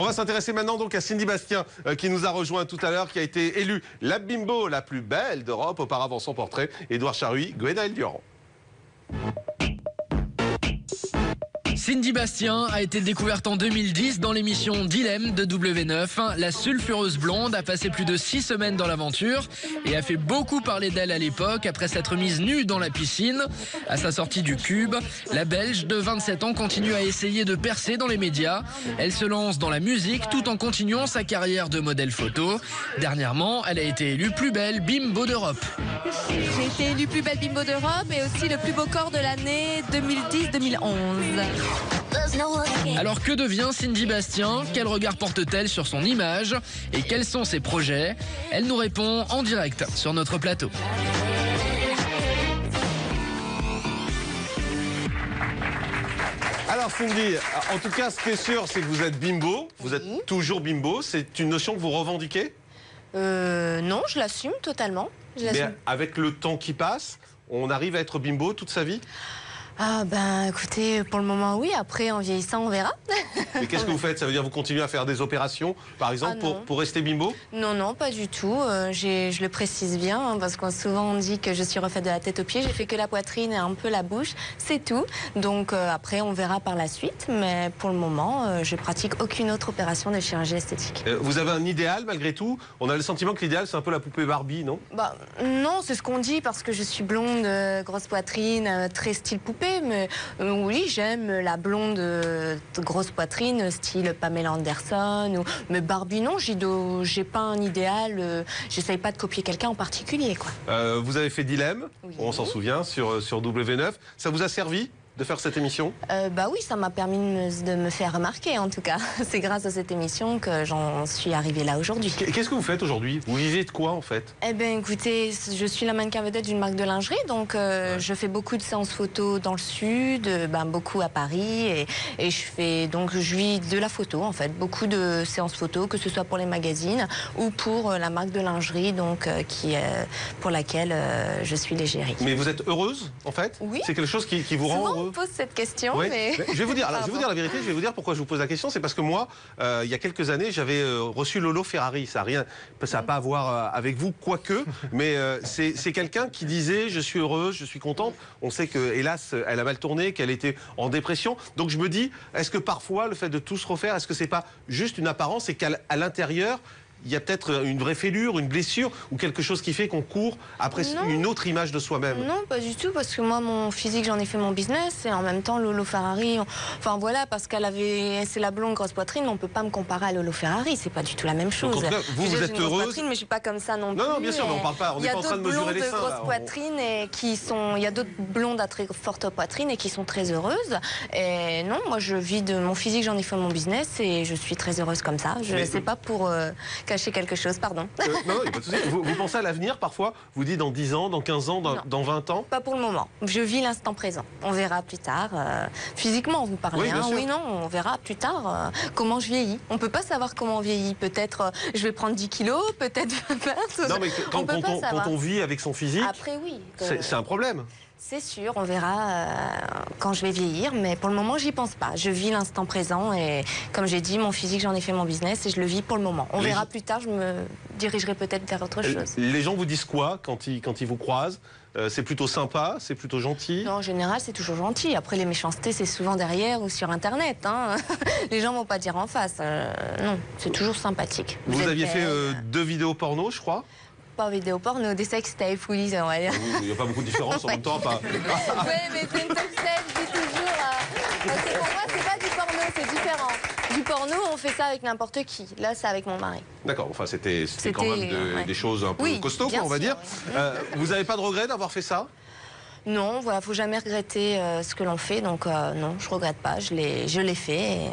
On va s'intéresser maintenant donc à Cindy Bastien qui nous a rejoint tout à l'heure, qui a été élue la bimbo la plus belle d'Europe. Auparavant son portrait, Édouard Charruy, Gwenaël Durand. Cindy Bastien a été découverte en 2010 dans l'émission Dilemme de W9. La sulfureuse blonde a passé plus de 6 semaines dans l'aventure et a fait beaucoup parler d'elle à l'époque après s'être mise nue dans la piscine. À sa sortie du Cube, la Belge de 27 ans continue à essayer de percer dans les médias. Elle se lance dans la musique tout en continuant sa carrière de modèle photo. Dernièrement, elle a été élue plus belle bimbo d'Europe. J'ai été élue plus belle bimbo d'Europe et aussi le plus beau corps de l'année 2010-2011. Alors que devient Cindy Bastien? Quel regard porte-t-elle sur son image? Et quels sont ses projets? Elle nous répond en direct sur notre plateau. Alors Cindy, en tout cas ce qui est sûr c'est que vous êtes bimbo, vous êtes toujours bimbo, c'est une notion que vous revendiquez? Non, je l'assume totalement. Mais avec le temps qui passe, on arrive à être bimbo toute sa vie? Ah ben écoutez, pour le moment oui, après en vieillissant on verra. Mais qu'est-ce que vous faites? Ça veut dire que vous continuez à faire des opérations, par exemple, pour rester bimbo? Non, non, pas du tout. Je le précise bien, hein, parce que souvent on dit que je suis refaite de la tête aux pieds. J'ai fait que la poitrine et un peu la bouche, c'est tout. Donc après on verra par la suite, mais pour le moment je pratique aucune autre opération de chirurgie esthétique. Vous avez un idéal malgré tout? On a le sentiment que l'idéal c'est un peu la poupée Barbie, non? Bah non, c'est ce qu'on dit parce que je suis blonde, grosse poitrine, très style poupée. Mais oui, j'aime la blonde grosse poitrine, style Pamela Anderson. Mais Barbie, non, j'ai pas un idéal. J'essaye pas de copier quelqu'un en particulier, quoi. Vous avez fait Dilemme, on s'en souvient, sur W9. Ça vous a servi de faire cette émission? Bah oui, ça m'a permis de me faire remarquer en tout cas. C'est grâce à cette émission que j'en suis arrivée là aujourd'hui. Qu'est-ce que vous faites aujourd'hui? Vous vivez de quoi en fait? Eh bien écoutez, je suis la mannequin vedette d'une marque de lingerie, donc je fais beaucoup de séances photos dans le sud, beaucoup à Paris, et je vis de la photo en fait, beaucoup de séances photos, que ce soit pour les magazines ou pour la marque de lingerie, donc pour laquelle je suis l'égérie. Mais vous êtes heureuse en fait? Oui. C'est quelque chose qui vous rend heureux? On pose cette question, oui. Mais... Je vais vous dire la vérité, je vais vous dire pourquoi je vous pose la question. C'est parce que moi, il y a quelques années, j'avais reçu Lolo Ferrari. Ça n'a pas à voir avec vous, quoique, mais c'est quelqu'un qui disait « je suis heureuse, je suis contente ». On sait que, hélas, elle a mal tourné, qu'elle était en dépression. Donc je me dis, est-ce que parfois, le fait de tout se refaire, est-ce que c'est pas juste une apparence et qu'à l'intérieur, il y a peut-être une vraie fêlure, une blessure ou quelque chose qui fait qu'on court après une autre image de soi-même? Non, pas du tout, parce que moi, mon physique, j'en ai fait mon business et en même temps, Lolo Ferrari, enfin voilà, parce c'est la blonde grosse poitrine, on peut pas me comparer à Lolo Ferrari, c'est pas du tout la même chose. Donc, en tout cas, vous êtes heureuse? Poitrine, mais je suis pas comme ça non plus. Non, bien sûr, mais on parle pas, on n'est pas en train de mesurer les seins. Il y a d'autres blondes grosses poitrines et il y a d'autres blondes à très forte poitrine et qui sont très heureuses. Et non, moi, je vis de mon physique, j'en ai fait mon business et je suis très heureuse comme ça. Je sais pas pour cacher quelque chose, pardon. Non, il n'y a pas de souci. Vous pensez à l'avenir parfois? Vous dites dans 10 ans, dans 15 ans, dans 20 ans? Pas pour le moment. Je vis l'instant présent. On verra plus tard. Physiquement, vous parlez. Oui, non, on verra plus tard comment je vieillis. On peut pas savoir comment on vieillit. Peut-être je vais prendre 10 kilos, peut-être je vais perdre. Non, mais quand on vit avec son physique, après, oui, c'est un problème. C'est sûr, on verra quand je vais vieillir, mais pour le moment, j'y pense pas. Je vis l'instant présent et comme j'ai dit, mon physique, j'en ai fait mon business et je le vis pour le moment. On verra plus tard, je me dirigerai peut-être vers autre chose. Les gens vous disent quoi quand ils vous croisent? C'est plutôt sympa, c'est plutôt gentil? Non, en général, c'est toujours gentil. Après, les méchancetés, c'est souvent derrière ou sur Internet. Hein. Les gens vont pas dire en face. Non, c'est toujours sympathique. Vous aviez fait 2 vidéos porno, je crois? Pas vidéo porno, des sextapes, oui, on va dire. Il n'y a pas beaucoup de différence en même temps. Oui, mais c'est une sextape, je dis toujours. Parce que pour moi, c'est pas du porno, c'est différent. Du porno, on fait ça avec n'importe qui. Là, c'est avec mon mari. D'accord, enfin, c'était quand même des choses un peu costauds, on va dire. Vous n'avez pas de regret d'avoir fait ça? Non, voilà, faut jamais regretter ce que l'on fait. Donc, non, je regrette pas. Je l'ai fait et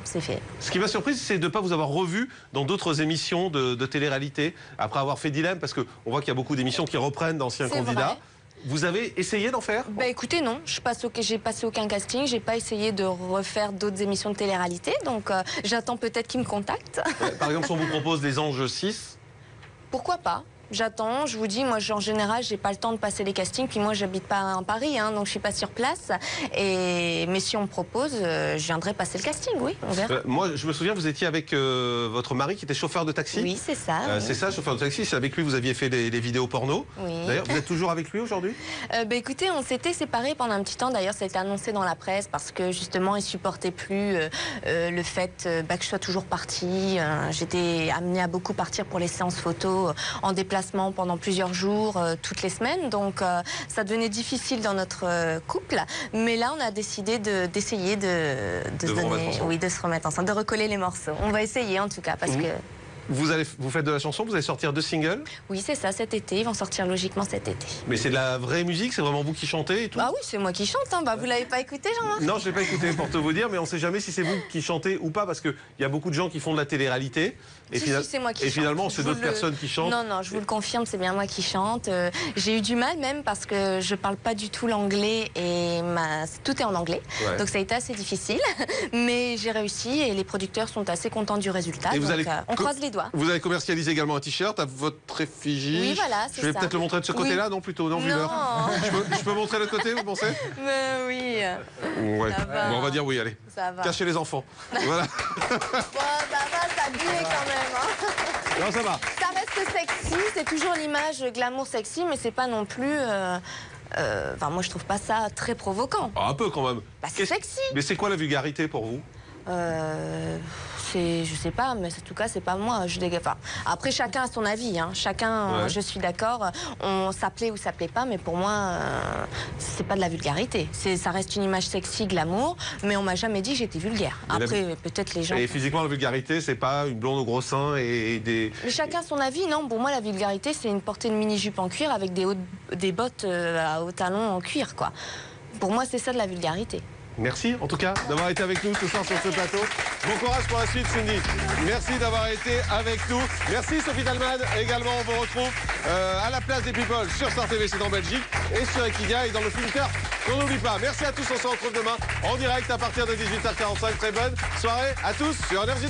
c'est fait. Ce qui m'a surprise, c'est de ne pas vous avoir revu dans d'autres émissions de télé-réalité après avoir fait Dilemme, parce qu'on voit qu'il y a beaucoup d'émissions qui reprennent d'anciens candidats. Vrai. Vous avez essayé d'en faire? Bah écoutez, non, j'ai passé aucun casting, j'ai pas essayé de refaire d'autres émissions de télé-réalité, donc j'attends peut-être qu'ils me contactent. Par exemple, si on vous propose des Anges 6? Pourquoi pas? j'attends. Je vous dis, moi, en général, j'ai pas le temps de passer les castings. Puis moi, j'habite pas en Paris, hein, donc je suis pas sur place. Mais si on me propose, je viendrai passer le casting, oui, on verra. Moi, je me souviens, vous étiez avec votre mari qui était chauffeur de taxi. Oui, c'est ça. Oui. C'est ça, chauffeur de taxi. C'est avec lui vous aviez fait les vidéos porno. Oui. D'ailleurs, vous êtes toujours avec lui aujourd'hui? Écoutez, on s'était séparés pendant un petit temps. D'ailleurs, ça a été annoncé dans la presse parce que justement, il supportait plus le fait que je sois toujours partie. J'étais amenée à beaucoup partir pour les séances photos en déplacement pendant plusieurs jours, toutes les semaines. Donc, ça devenait difficile dans notre couple. Mais là, on a décidé d'essayer de se remettre ensemble, de recoller les morceaux. On va essayer en tout cas parce que... Vous faites de la chanson, vous allez sortir 2 singles? Oui, c'est ça, cet été. Ils vont sortir logiquement cet été. Mais c'est de la vraie musique? C'est vraiment vous qui chantez et tout? Ah oui, c'est moi qui chante. Hein. Vous l'avez pas écouté, Jean-Marc? Non, je l'ai pas écouté pour te vous dire, mais on ne sait jamais si c'est vous qui chantez ou pas, parce qu'il y a beaucoup de gens qui font de la télé-réalité. Et, c'est moi qui chante. Finalement, c'est d'autres personnes qui chantent. Non, je vous le confirme, c'est bien moi qui chante. J'ai eu du mal même parce que je parle pas du tout l'anglais et tout est en anglais. Ouais. Donc ça a été assez difficile. Mais j'ai réussi et les producteurs sont assez contents du résultat. Et donc, on croise les doigts. Vous allez commercialiser également un t-shirt à votre effigie. Oui, voilà, c'est ça. Je vais peut-être le montrer de ce côté-là, non plutôt, non, vu l'heure. Je peux montrer de l'autre côté, vous pensez? Oui. Ouais. Bon, on va dire oui, allez. Ça va. Cachez les enfants. Voilà. Bon, ça va, ça buée quand même. Hein. Non, ça va. Ça reste sexy, c'est toujours l'image glamour sexy, mais c'est pas non plus... moi, je trouve pas ça très provoquant. Un peu quand même. C'est sexy. Mais c'est quoi la vulgarité pour vous? Je sais pas, mais en tout cas, c'est pas moi. Après, chacun a son avis. Hein. Chacun, je suis d'accord. On s'appelait ou s'appelait pas, mais pour moi, c'est pas de la vulgarité. Ça reste une image sexy, glamour, mais on m'a jamais dit que j'étais vulgaire. Après, peut-être les gens. Et physiquement, la vulgarité, c'est pas une blonde aux gros seins et des. Mais chacun son avis, non? Pour moi, la vulgarité, c'est porter une mini-jupe en cuir avec des bottes à hauts talons en cuir, quoi. Pour moi, c'est ça de la vulgarité. Merci en tout cas d'avoir été avec nous ce soir sur ce plateau. Bon courage pour la suite, Cindy. Merci d'avoir été avec nous. Merci Sophie Dalman également. On vous retrouve à la place des People sur Star TV, c'est en Belgique, et sur Equidia et dans le film Turf. On n'oublie pas. Merci à tous. On se retrouve demain en direct à partir de 18h45. Très bonne soirée à tous sur Énergie.